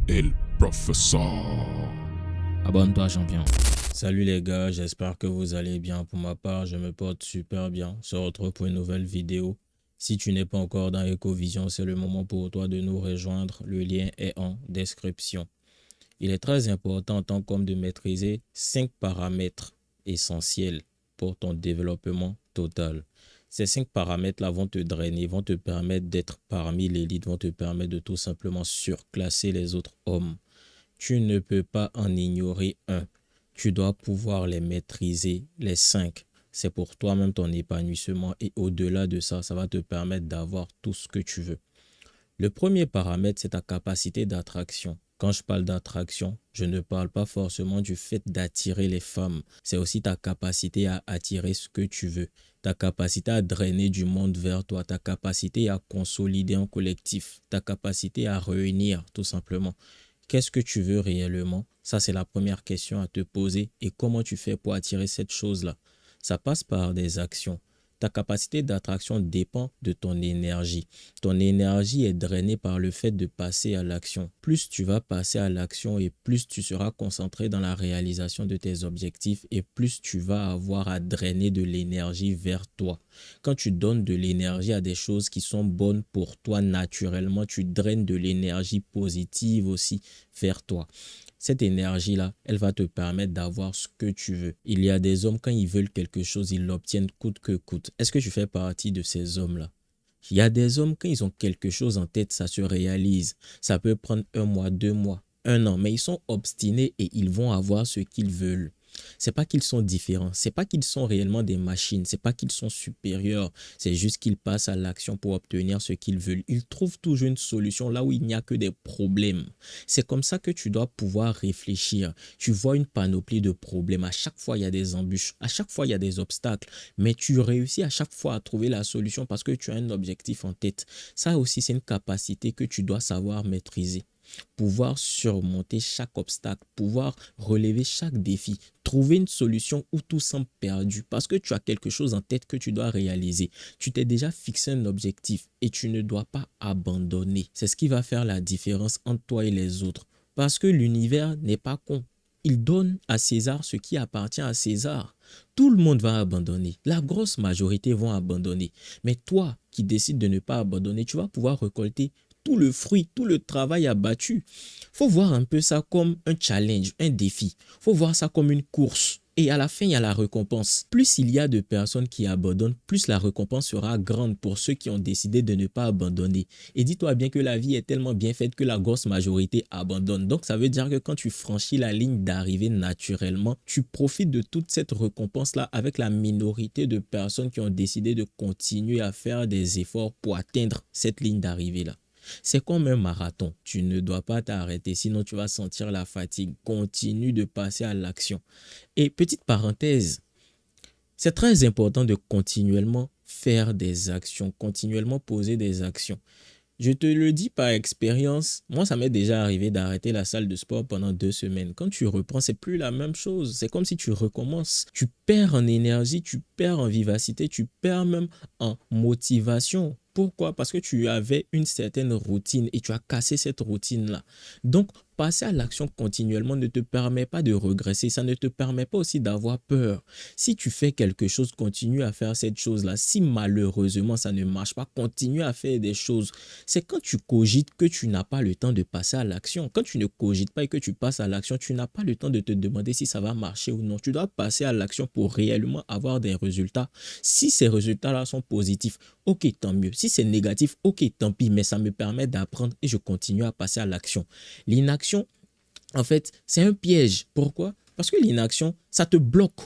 El Professeur. Abonne-toi, champion. Salut les gars, j'espère que vous allez bien. Pour ma part, je me porte super bien. On se retrouve pour une nouvelle vidéo. Si tu n'es pas encore dans Ecovision, c'est le moment pour toi de nous rejoindre. Le lien est en description. Il est très important en tant qu'homme de maîtriser 5 paramètres essentiels pour ton développement total. Ces 5 paramètres-là vont te drainer, vont te permettre d'être parmi l'élite, vont te permettre de tout simplement surclasser les autres hommes. Tu ne peux pas en ignorer un. Tu dois pouvoir les maîtriser, les 5. C'est pour toi-même ton épanouissement et au-delà de ça, ça va te permettre d'avoir tout ce que tu veux. Le premier paramètre, c'est ta capacité d'attraction. Quand je parle d'attraction, je ne parle pas forcément du fait d'attirer les femmes. C'est aussi ta capacité à attirer ce que tu veux. Ta capacité à drainer du monde vers toi. Ta capacité à consolider un collectif. Ta capacité à réunir, tout simplement. Qu'est-ce que tu veux réellement? Ça, c'est la première question à te poser. Et comment tu fais pour attirer cette chose-là? Ça passe par des actions. Ta capacité d'attraction dépend de ton énergie. Ton énergie est drainée par le fait de passer à l'action. Plus tu vas passer à l'action et plus tu seras concentré dans la réalisation de tes objectifs et plus tu vas avoir à drainer de l'énergie vers toi. Quand tu donnes de l'énergie à des choses qui sont bonnes pour toi naturellement, tu draines de l'énergie positive aussi vers toi. Cette énergie-là, elle va te permettre d'avoir ce que tu veux. Il y a des hommes, quand ils veulent quelque chose, ils l'obtiennent coûte que coûte. Est-ce que tu fais partie de ces hommes-là? Il y a des hommes, quand ils ont quelque chose en tête, ça se réalise. Ça peut prendre 1 mois, 2 mois, 1 an, mais ils sont obstinés et ils vont avoir ce qu'ils veulent. C'est pas qu'ils sont différents, c'est pas qu'ils sont réellement des machines, c'est pas qu'ils sont supérieurs, c'est juste qu'ils passent à l'action pour obtenir ce qu'ils veulent. Ils trouvent toujours une solution là où il n'y a que des problèmes. C'est comme ça que tu dois pouvoir réfléchir. Tu vois une panoplie de problèmes. À chaque fois, il y a des embûches. À chaque fois, il y a des obstacles. Mais tu réussis à chaque fois à trouver la solution parce que tu as un objectif en tête. Ça aussi, c'est une capacité que tu dois savoir maîtriser. Pouvoir surmonter chaque obstacle, pouvoir relever chaque défi, trouver une solution où tout semble perdu parce que tu as quelque chose en tête que tu dois réaliser. Tu t'es déjà fixé un objectif et tu ne dois pas abandonner. C'est ce qui va faire la différence entre toi et les autres parce que l'univers n'est pas con. Il donne à César ce qui appartient à César. Tout le monde va abandonner. La grosse majorité vont abandonner. Mais toi qui décides de ne pas abandonner, tu vas pouvoir récolter tout le fruit, tout le travail abattu. Faut voir un peu ça comme un challenge, un défi. Faut voir ça comme une course. Et à la fin, il y a la récompense. Plus il y a de personnes qui abandonnent, plus la récompense sera grande pour ceux qui ont décidé de ne pas abandonner. Et dis-toi bien que la vie est tellement bien faite que la grosse majorité abandonne. Donc ça veut dire que quand tu franchis la ligne d'arrivée naturellement, tu profites de toute cette récompense-là avec la minorité de personnes qui ont décidé de continuer à faire des efforts pour atteindre cette ligne d'arrivée-là. C'est comme un marathon. Tu ne dois pas t'arrêter, sinon tu vas sentir la fatigue. Continue de passer à l'action. Et petite parenthèse, c'est très important de continuellement faire des actions, continuellement poser des actions. Je te le dis par expérience, moi ça m'est déjà arrivé d'arrêter la salle de sport pendant 2 semaines. Quand tu reprends, c'est plus la même chose. C'est comme si tu recommences. Tu perds en énergie, tu perds en vivacité, tu perds même en motivation. Pourquoi? Parce que tu avais une certaine routine et tu as cassé cette routine-là. Donc, passer à l'action continuellement ne te permet pas de regresser. Ça ne te permet pas aussi d'avoir peur. Si tu fais quelque chose, continue à faire cette chose-là. Si malheureusement ça ne marche pas, continue à faire des choses. C'est quand tu cogites que tu n'as pas le temps de passer à l'action. Quand tu ne cogites pas et que tu passes à l'action, tu n'as pas le temps de te demander si ça va marcher ou non. Tu dois passer à l'action pour réellement avoir des résultats. Si ces résultats-là sont positifs, ok, tant mieux. Si c'est négatif, ok, tant pis, mais ça me permet d'apprendre et je continue à passer à l'action. L'inaction, en fait, c'est un piège. Pourquoi? Parce que l'inaction, ça te bloque.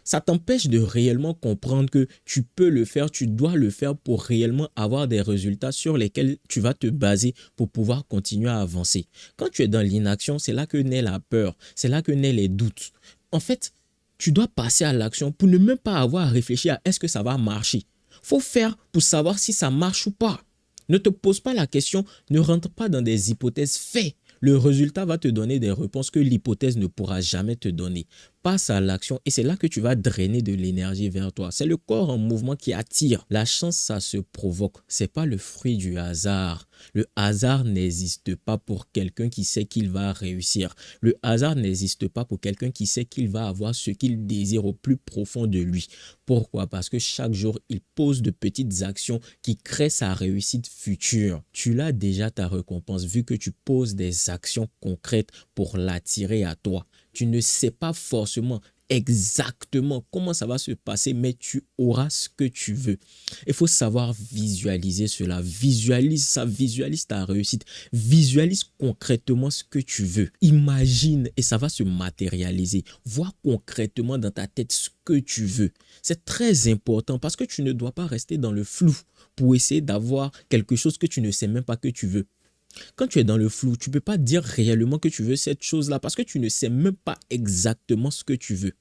Ça t'empêche de réellement comprendre que tu peux le faire, tu dois le faire pour réellement avoir des résultats sur lesquels tu vas te baser pour pouvoir continuer à avancer. Quand tu es dans l'inaction, c'est là que naît la peur, c'est là que naît les doutes. En fait, tu dois passer à l'action pour ne même pas avoir à réfléchir à est-ce que ça va marcher. Faut faire pour savoir si ça marche ou pas. Ne te pose pas la question, ne rentre pas dans des hypothèses, fais. Le résultat va te donner des réponses que l'hypothèse ne pourra jamais te donner. passes à l'action et c'est là que tu vas drainer de l'énergie vers toi. C'est le corps en mouvement qui attire. La chance, ça se provoque. C'est pas le fruit du hasard. Le hasard n'existe pas pour quelqu'un qui sait qu'il va réussir. Le hasard n'existe pas pour quelqu'un qui sait qu'il va avoir ce qu'il désire au plus profond de lui. Pourquoi? Parce que chaque jour, il pose de petites actions qui créent sa réussite future. Tu l'as déjà ta récompense vu que tu poses des actions concrètes pour l'attirer à toi. Tu ne sais pas forcément exactement comment ça va se passer, mais tu auras ce que tu veux. Il faut savoir visualiser cela. Visualise ça, visualise ta réussite. Visualise concrètement ce que tu veux. Imagine et ça va se matérialiser. Vois concrètement dans ta tête ce que tu veux. C'est très important parce que tu ne dois pas rester dans le flou pour essayer d'avoir quelque chose que tu ne sais même pas que tu veux. Quand tu es dans le flou, tu ne peux pas dire réellement que tu veux cette chose-là parce que tu ne sais même pas exactement ce que tu veux.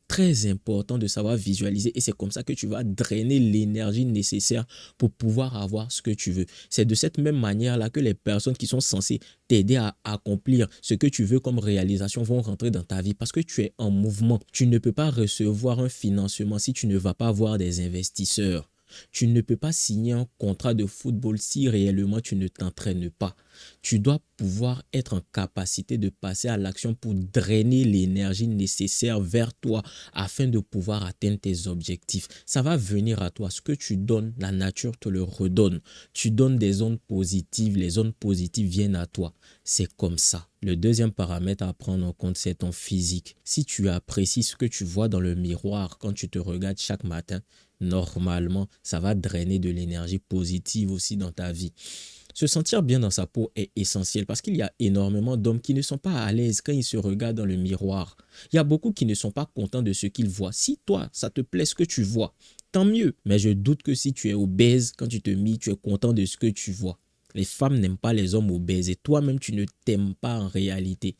Très important de savoir visualiser et c'est comme ça que tu vas drainer l'énergie nécessaire pour pouvoir avoir ce que tu veux. C'est de cette même manière-là que les personnes qui sont censées t'aider à accomplir ce que tu veux comme réalisation vont rentrer dans ta vie parce que tu es en mouvement. Tu ne peux pas recevoir un financement si tu ne vas pas voir des investisseurs. Tu ne peux pas signer un contrat de football si réellement tu ne t'entraînes pas. Tu dois pouvoir être en capacité de passer à l'action pour drainer l'énergie nécessaire vers toi afin de pouvoir atteindre tes objectifs. Ça va venir à toi. Ce que tu donnes, la nature te le redonne. Tu donnes des ondes positives, les ondes positives viennent à toi. C'est comme ça. Le deuxième paramètre à prendre en compte, c'est ton physique. Si tu apprécies ce que tu vois dans le miroir quand tu te regardes chaque matin, normalement, ça va drainer de l'énergie positive aussi dans ta vie. Se sentir bien dans sa peau est essentiel parce qu'il y a énormément d'hommes qui ne sont pas à l'aise quand ils se regardent dans le miroir. Il y a beaucoup qui ne sont pas contents de ce qu'ils voient. Si toi, ça te plaît ce que tu vois, tant mieux. Mais je doute que si tu es obèse, quand tu te mis, tu es content de ce que tu vois. Les femmes n'aiment pas les hommes obèses et toi-même, tu ne t'aimes pas en réalité.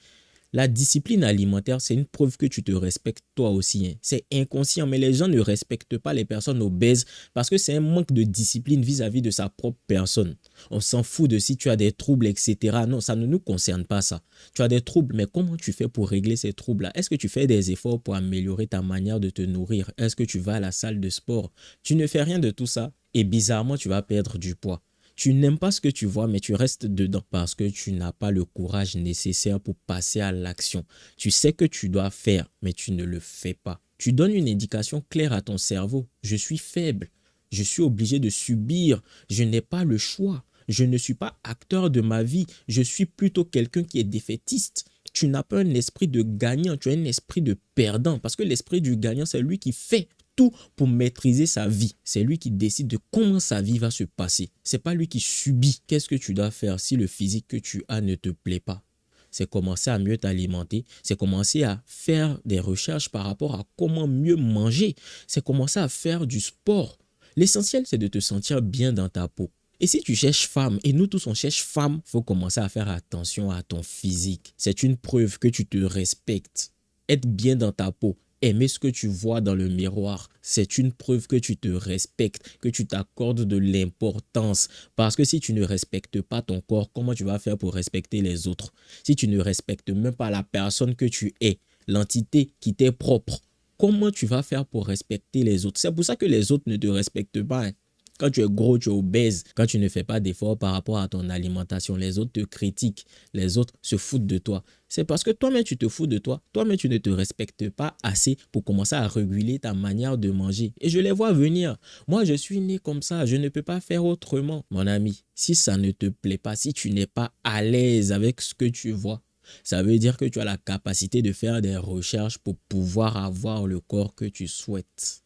La discipline alimentaire, c'est une preuve que tu te respectes toi aussi. Hein. C'est inconscient, mais les gens ne respectent pas les personnes obèses parce que c'est un manque de discipline vis-à-vis de sa propre personne. On s'en fout de si tu as des troubles, etc. Non, ça ne nous concerne pas ça. Tu as des troubles, mais comment tu fais pour régler ces troubles-là? Est-ce que tu fais des efforts pour améliorer ta manière de te nourrir? Est-ce que tu vas à la salle de sport? Tu ne fais rien de tout ça et bizarrement, tu vas perdre du poids. Tu n'aimes pas ce que tu vois, mais tu restes dedans parce que tu n'as pas le courage nécessaire pour passer à l'action. Tu sais que tu dois faire, mais tu ne le fais pas. Tu donnes une indication claire à ton cerveau. Je suis faible. Je suis obligé de subir. Je n'ai pas le choix. Je ne suis pas acteur de ma vie. Je suis plutôt quelqu'un qui est défaitiste. Tu n'as pas un esprit de gagnant, tu as un esprit de perdant. Parce que l'esprit du gagnant, c'est lui qui fait tout pour maîtriser sa vie. C'est lui qui décide de comment sa vie va se passer. C'est pas lui qui subit. Qu'est-ce que tu dois faire si le physique que tu as ne te plaît pas? C'est commencer à mieux t'alimenter. C'est commencer à faire des recherches par rapport à comment mieux manger. C'est commencer à faire du sport. L'essentiel, c'est de te sentir bien dans ta peau. Et si tu cherches femme, et nous tous on cherche femme, il faut commencer à faire attention à ton physique. C'est une preuve que tu te respectes. Être bien dans ta peau. Aimer ce que tu vois dans le miroir, c'est une preuve que tu te respectes, que tu t'accordes de l'importance. Parce que si tu ne respectes pas ton corps, comment tu vas faire pour respecter les autres? Si tu ne respectes même pas la personne que tu es, l'entité qui t'est propre, comment tu vas faire pour respecter les autres? C'est pour ça que les autres ne te respectent pas. Hein. Quand tu es gros, tu es obèse, quand tu ne fais pas d'efforts par rapport à ton alimentation, les autres te critiquent, les autres se foutent de toi. C'est parce que toi-même tu te fous de toi, toi-même tu ne te respectes pas assez pour commencer à réguler ta manière de manger. Et je les vois venir. Moi, je suis né comme ça, je ne peux pas faire autrement. Mon ami, si ça ne te plaît pas, si tu n'es pas à l'aise avec ce que tu vois, ça veut dire que tu as la capacité de faire des recherches pour pouvoir avoir le corps que tu souhaites.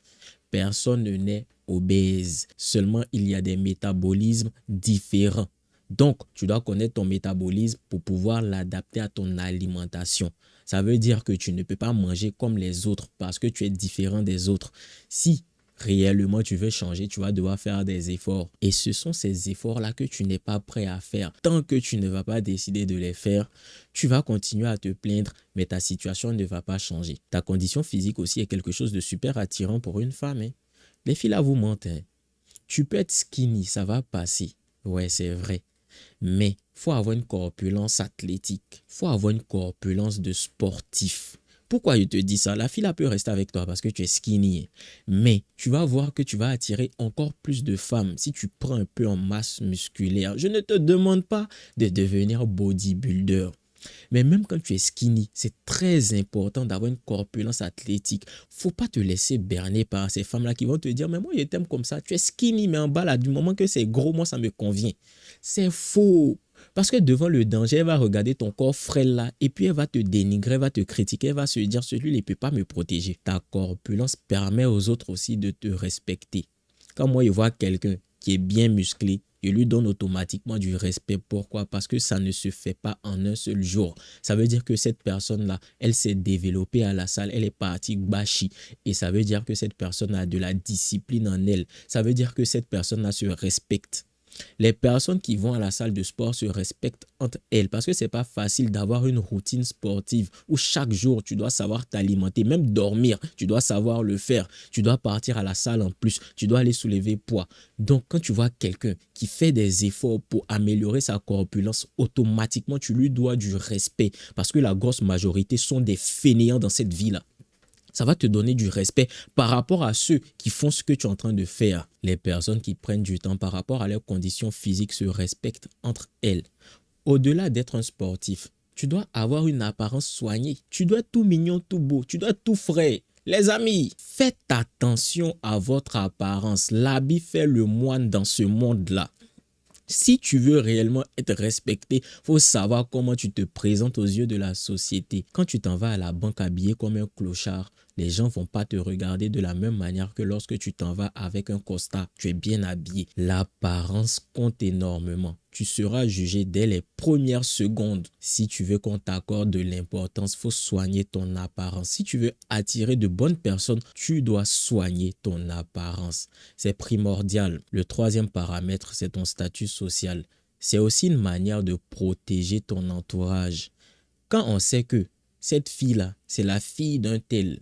Personne ne naît obèse. Seulement, il y a des métabolismes différents. Donc, tu dois connaître ton métabolisme pour pouvoir l'adapter à ton alimentation. Ça veut dire que tu ne peux pas manger comme les autres parce que tu es différent des autres. Si réellement tu veux changer, tu vas devoir faire des efforts. Et ce sont ces efforts-là que tu n'es pas prêt à faire. Tant que tu ne vas pas décider de les faire, tu vas continuer à te plaindre, mais ta situation ne va pas changer. Ta condition physique aussi est quelque chose de super attirant pour une femme. Hein. Les filles là vous mentent. Hein. Tu peux être skinny, ça va passer. Ouais, c'est vrai. Mais il faut avoir une corpulence athlétique. Il faut avoir une corpulence de sportif. Pourquoi je te dis ça? La fille là peut rester avec toi parce que tu es skinny. Mais tu vas voir que tu vas attirer encore plus de femmes si tu prends un peu en masse musculaire. Je ne te demande pas de devenir bodybuilder. Mais même quand tu es skinny, c'est très important d'avoir une corpulence athlétique. Faut pas te laisser berner par ces femmes-là qui vont te dire, mais moi je t'aime comme ça. Tu es skinny, mais en bas là, du moment que c'est gros, moi ça me convient. C'est faux. Parce que devant le danger, elle va regarder ton corps frêle là et puis elle va te dénigrer, elle va te critiquer, elle va se dire, celui-là ne peut pas me protéger. Ta corpulence permet aux autres aussi de te respecter. Quand moi je vois quelqu'un qui est bien musclé, je lui donne automatiquement du respect. Pourquoi? Parce que ça ne se fait pas en un seul jour. Ça veut dire que cette personne-là, elle s'est développée à la salle, elle est partie bashi. Et ça veut dire que cette personne a de la discipline en elle. Ça veut dire que cette personne-là se respecte. Les personnes qui vont à la salle de sport se respectent entre elles parce que c'est pas facile d'avoir une routine sportive où chaque jour tu dois savoir t'alimenter, même dormir, tu dois savoir le faire, tu dois partir à la salle en plus, tu dois aller soulever poids. Donc quand tu vois quelqu'un qui fait des efforts pour améliorer sa corpulence, automatiquement tu lui dois du respect parce que la grosse majorité sont des fainéants dans cette vie-là. Ça va te donner du respect par rapport à ceux qui font ce que tu es en train de faire. Les personnes qui prennent du temps par rapport à leurs conditions physiques se respectent entre elles. Au-delà d'être un sportif, tu dois avoir une apparence soignée. Tu dois être tout mignon, tout beau. Tu dois être tout frais. Les amis, faites attention à votre apparence. L'habit fait le moine dans ce monde-là. Si tu veux réellement être respecté, il faut savoir comment tu te présentes aux yeux de la société. Quand tu t'en vas à la banque habillé comme un clochard, les gens ne vont pas te regarder de la même manière que lorsque tu t'en vas avec un costard. Tu es bien habillé. L'apparence compte énormément. Tu seras jugé dès les premières secondes. Si tu veux qu'on t'accorde de l'importance, il faut soigner ton apparence. Si tu veux attirer de bonnes personnes, tu dois soigner ton apparence. C'est primordial. Le troisième paramètre, c'est ton statut social. C'est aussi une manière de protéger ton entourage. Quand on sait que cette fille-là, c'est la fille d'un tel,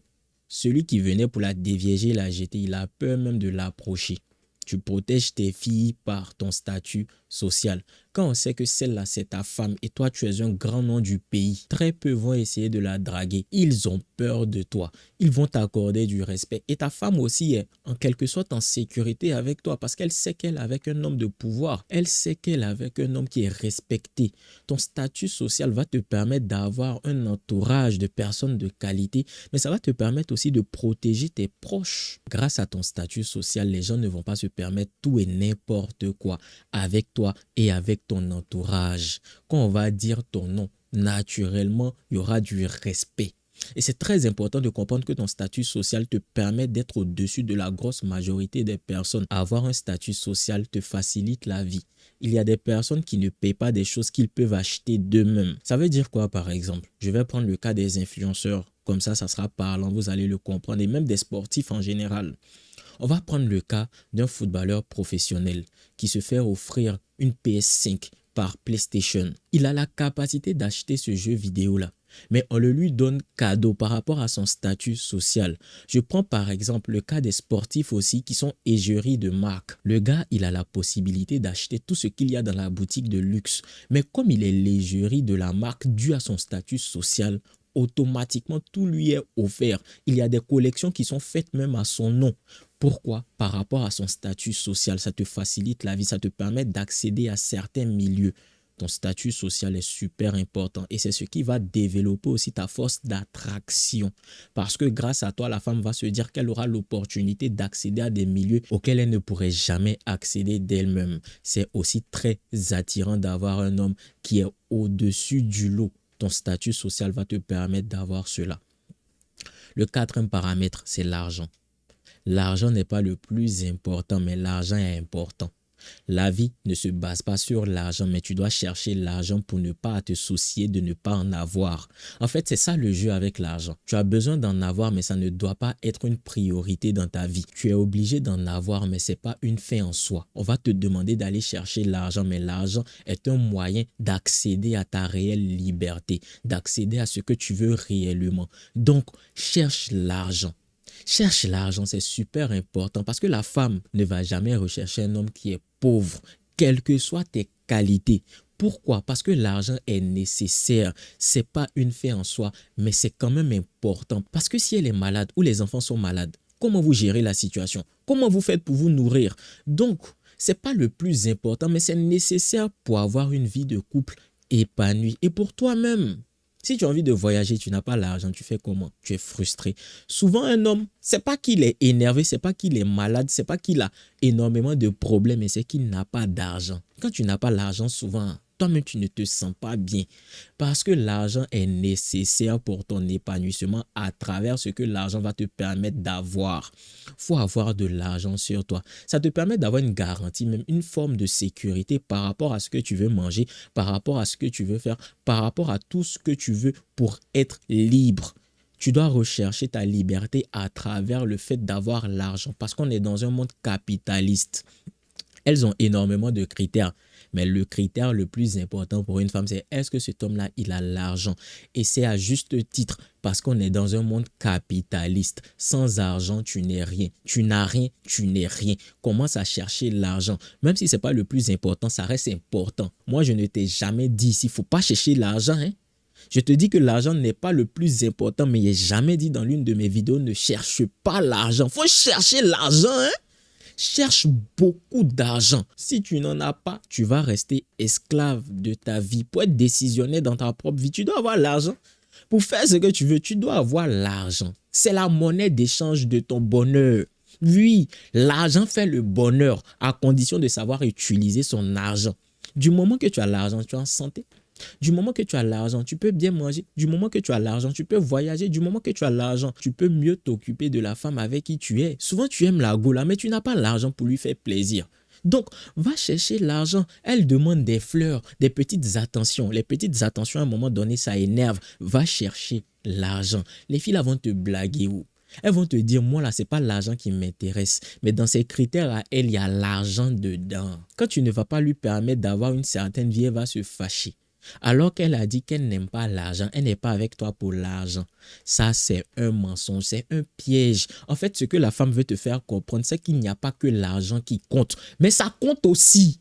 celui qui venait pour la dévierger, la jeter, il a peur même de l'approcher. Tu protèges tes filles par ton statut social. Quand on sait que celle-là, c'est ta femme et toi, tu es un grand nom du pays, très peu vont essayer de la draguer. Ils ont peur de toi. Ils vont t'accorder du respect. Et ta femme aussi est en quelque sorte en sécurité avec toi parce qu'elle sait qu'elle est avec un homme de pouvoir. Elle sait qu'elle est avec un homme qui est respecté. Ton statut social va te permettre d'avoir un entourage de personnes de qualité, mais ça va te permettre aussi de protéger tes proches. Grâce à ton statut social, les gens ne vont pas se permettre tout et n'importe quoi avec toi et avec ton entourage. Quand on va dire ton nom, naturellement, il y aura du respect. Et c'est très important de comprendre que ton statut social te permet d'être au-dessus de la grosse majorité des personnes. Avoir un statut social te facilite la vie. Il y a des personnes qui ne payent pas des choses qu'ils peuvent acheter d'eux-mêmes. Ça veut dire quoi par exemple? Je vais prendre le cas des influenceurs. Comme ça sera parlant, vous allez le comprendre. Et même des sportifs en général. On va prendre le cas d'un footballeur professionnel qui se fait offrir une PS5 par PlayStation. Il a la capacité d'acheter ce jeu vidéo-là, mais on le lui donne cadeau par rapport à son statut social. Je prends par exemple le cas des sportifs aussi qui sont égéries de marque. Le gars, il a la possibilité d'acheter tout ce qu'il y a dans la boutique de luxe, mais comme il est l'égérie de la marque dû à son statut social, automatiquement tout lui est offert. Il y a des collections qui sont faites même à son nom. Pourquoi? Par rapport à son statut social, ça te facilite la vie, ça te permet d'accéder à certains milieux. Ton statut social est super important et c'est ce qui va développer aussi ta force d'attraction. Parce que grâce à toi, la femme va se dire qu'elle aura l'opportunité d'accéder à des milieux auxquels elle ne pourrait jamais accéder d'elle-même. C'est aussi très attirant d'avoir un homme qui est au-dessus du lot. Ton statut social va te permettre d'avoir cela. Le quatrième paramètre, c'est l'argent. L'argent n'est pas le plus important, mais l'argent est important. La vie ne se base pas sur l'argent, mais tu dois chercher l'argent pour ne pas te soucier de ne pas en avoir. En fait, c'est ça le jeu avec l'argent. Tu as besoin d'en avoir, mais ça ne doit pas être une priorité dans ta vie. Tu es obligé d'en avoir, mais ce n'est pas une fin en soi. On va te demander d'aller chercher l'argent, mais l'argent est un moyen d'accéder à ta réelle liberté, d'accéder à ce que tu veux réellement. Donc, cherche l'argent. Cherche l'argent, c'est super important parce que la femme ne va jamais rechercher un homme qui est pauvre, quelles que soient tes qualités. Pourquoi? Parce que l'argent est nécessaire. C'est pas une fin en soi, mais c'est quand même important. Parce que si elle est malade ou les enfants sont malades, comment vous gérez la situation? Comment vous faites pour vous nourrir? Donc, c'est pas le plus important, mais c'est nécessaire pour avoir une vie de couple épanouie. Et pour toi-même, si tu as envie de voyager, tu n'as pas l'argent, tu fais comment? Tu es frustré. Souvent, un homme, c'est pas qu'il est énervé, c'est pas qu'il est malade, c'est pas qu'il a énormément de problèmes, mais c'est qu'il n'a pas d'argent. Quand tu n'as pas l'argent, souvent, toi-même, tu ne te sens pas bien parce que l'argent est nécessaire pour ton épanouissement à travers ce que l'argent va te permettre d'avoir. Il faut avoir de l'argent sur toi. Ça te permet d'avoir une garantie, même une forme de sécurité par rapport à ce que tu veux manger, par rapport à ce que tu veux faire, par rapport à tout ce que tu veux pour être libre. Tu dois rechercher ta liberté à travers le fait d'avoir l'argent parce qu'on est dans un monde capitaliste. Elles ont énormément de critères. Mais le critère le plus important pour une femme, c'est est-ce que cet homme-là, il a l'argent? Et c'est à juste titre parce qu'on est dans un monde capitaliste. Sans argent, tu n'es rien. Tu n'as rien, tu n'es rien. Commence à chercher l'argent. Même si ce n'est pas le plus important, ça reste important. Moi, je ne t'ai jamais dit ici, il ne faut pas chercher l'argent. Hein? Je te dis que l'argent n'est pas le plus important, mais je n'ai jamais dit dans l'une de mes vidéos, ne cherche pas l'argent. Il faut chercher l'argent, hein? Cherche beaucoup d'argent. Si tu n'en as pas, tu vas rester esclave de ta vie. Pour être décisionnaire dans ta propre vie, tu dois avoir l'argent. Pour faire ce que tu veux, tu dois avoir l'argent. C'est la monnaie d'échange de ton bonheur. Oui, l'argent fait le bonheur à condition de savoir utiliser son argent. Du moment que tu as l'argent, tu es en santé. Du moment que tu as l'argent, tu peux bien manger. Du moment que tu as l'argent, tu peux voyager. Du moment que tu as l'argent, tu peux mieux t'occuper de la femme avec qui tu es. Souvent, tu aimes la gola, mais tu n'as pas l'argent pour lui faire plaisir. Donc, va chercher l'argent. Elle demande des fleurs, des petites attentions. Les petites attentions, à un moment donné, ça énerve. Va chercher l'argent. Les filles là vont te blaguer ou elles vont te dire, moi là, c'est pas l'argent qui m'intéresse. Mais dans ces critères à elle, il y a l'argent dedans. Quand tu ne vas pas lui permettre d'avoir une certaine vie, elle va se fâcher. Alors qu'elle a dit qu'elle n'aime pas l'argent, elle n'est pas avec toi pour l'argent. Ça, c'est un mensonge, c'est un piège. En fait, ce que la femme veut te faire comprendre, c'est qu'il n'y a pas que l'argent qui compte, mais ça compte aussi.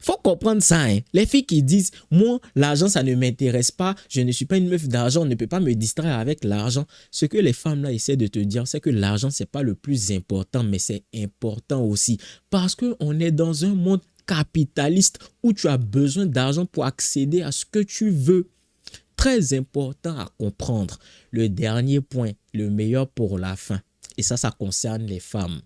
Faut comprendre ça. Hein. Les filles qui disent, moi, l'argent, ça ne m'intéresse pas, je ne suis pas une meuf d'argent, on ne peut pas me distraire avec l'argent. Ce que les femmes là essaient de te dire, c'est que l'argent, c'est pas le plus important, mais c'est important aussi. Parce qu'on est dans un monde capitaliste où tu as besoin d'argent pour accéder à ce que tu veux. Très important à comprendre. Le dernier point, le meilleur pour la fin. Et ça concerne les femmes.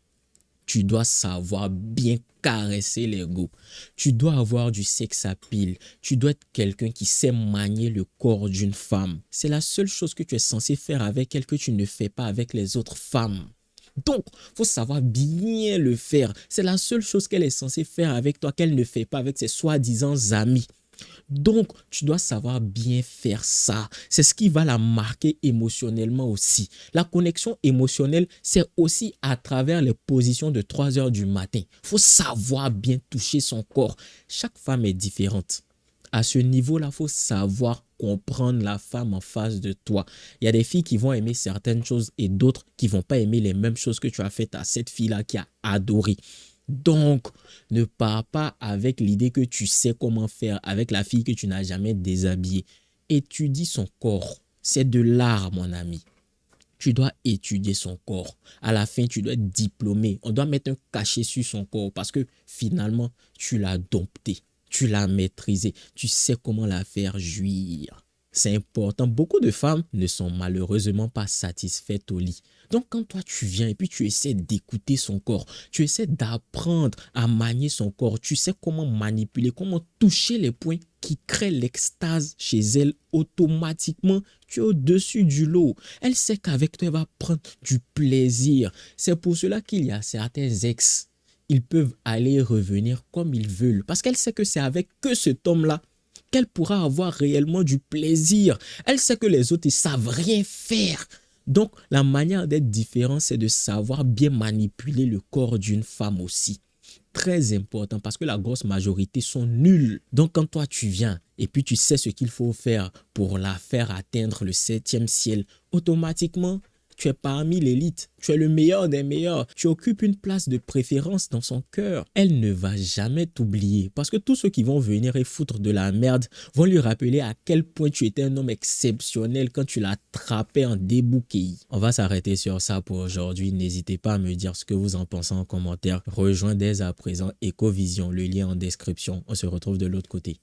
Tu dois savoir bien caresser l'ego. Tu dois avoir du sex appeal. Tu dois être quelqu'un qui sait manier le corps d'une femme. C'est la seule chose que tu es censé faire avec elle que tu ne fais pas avec les autres femmes. Donc, il faut savoir bien le faire. C'est la seule chose qu'elle est censée faire avec toi qu'elle ne fait pas avec ses soi-disant amis. Donc, tu dois savoir bien faire ça. C'est ce qui va la marquer émotionnellement aussi. La connexion émotionnelle, c'est aussi à travers les positions de 3 heures du matin. Il faut savoir bien toucher son corps. Chaque femme est différente. À ce niveau-là, il faut savoir comprendre la femme en face de toi. Il y a des filles qui vont aimer certaines choses et d'autres qui ne vont pas aimer les mêmes choses que tu as faites à cette fille-là qui a adoré. Donc, ne pars pas avec l'idée que tu sais comment faire avec la fille que tu n'as jamais déshabillée. Étudie son corps. C'est de l'art, mon ami. Tu dois étudier son corps. À la fin, tu dois être diplômé. On doit mettre un cachet sur son corps parce que finalement, tu l'as dompté. Tu l'as maîtrisé. Tu sais comment la faire jouir. C'est important. Beaucoup de femmes ne sont malheureusement pas satisfaites au lit. Donc, quand toi, tu viens et puis tu essaies d'écouter son corps, tu essaies d'apprendre à manier son corps, tu sais comment manipuler, comment toucher les points qui créent l'extase chez elle automatiquement, tu es au-dessus du lot. Elle sait qu'avec toi, elle va prendre du plaisir. C'est pour cela qu'il y a certains ex. Ils peuvent aller et revenir comme ils veulent parce qu'elle sait que c'est avec que cet homme-là qu'elle pourra avoir réellement du plaisir. Elle sait que les autres, ils savent rien faire. Donc, la manière d'être différent, c'est de savoir bien manipuler le corps d'une femme aussi. Très important parce que la grosse majorité sont nuls. Donc, quand toi, tu viens et puis tu sais ce qu'il faut faire pour la faire atteindre le 7e ciel, automatiquement, Tu es parmi l'élite. Tu es le meilleur des meilleurs. Tu occupes une place de préférence dans son cœur. Elle ne va jamais t'oublier parce que tous ceux qui vont venir et foutre de la merde vont lui rappeler à quel point tu étais un homme exceptionnel quand tu l'attrapais en débouquille. On va s'arrêter sur ça pour aujourd'hui. N'hésitez pas à me dire ce que vous en pensez en commentaire. Rejoins dès à présent Ecovision, le lien en description. On se retrouve de l'autre côté.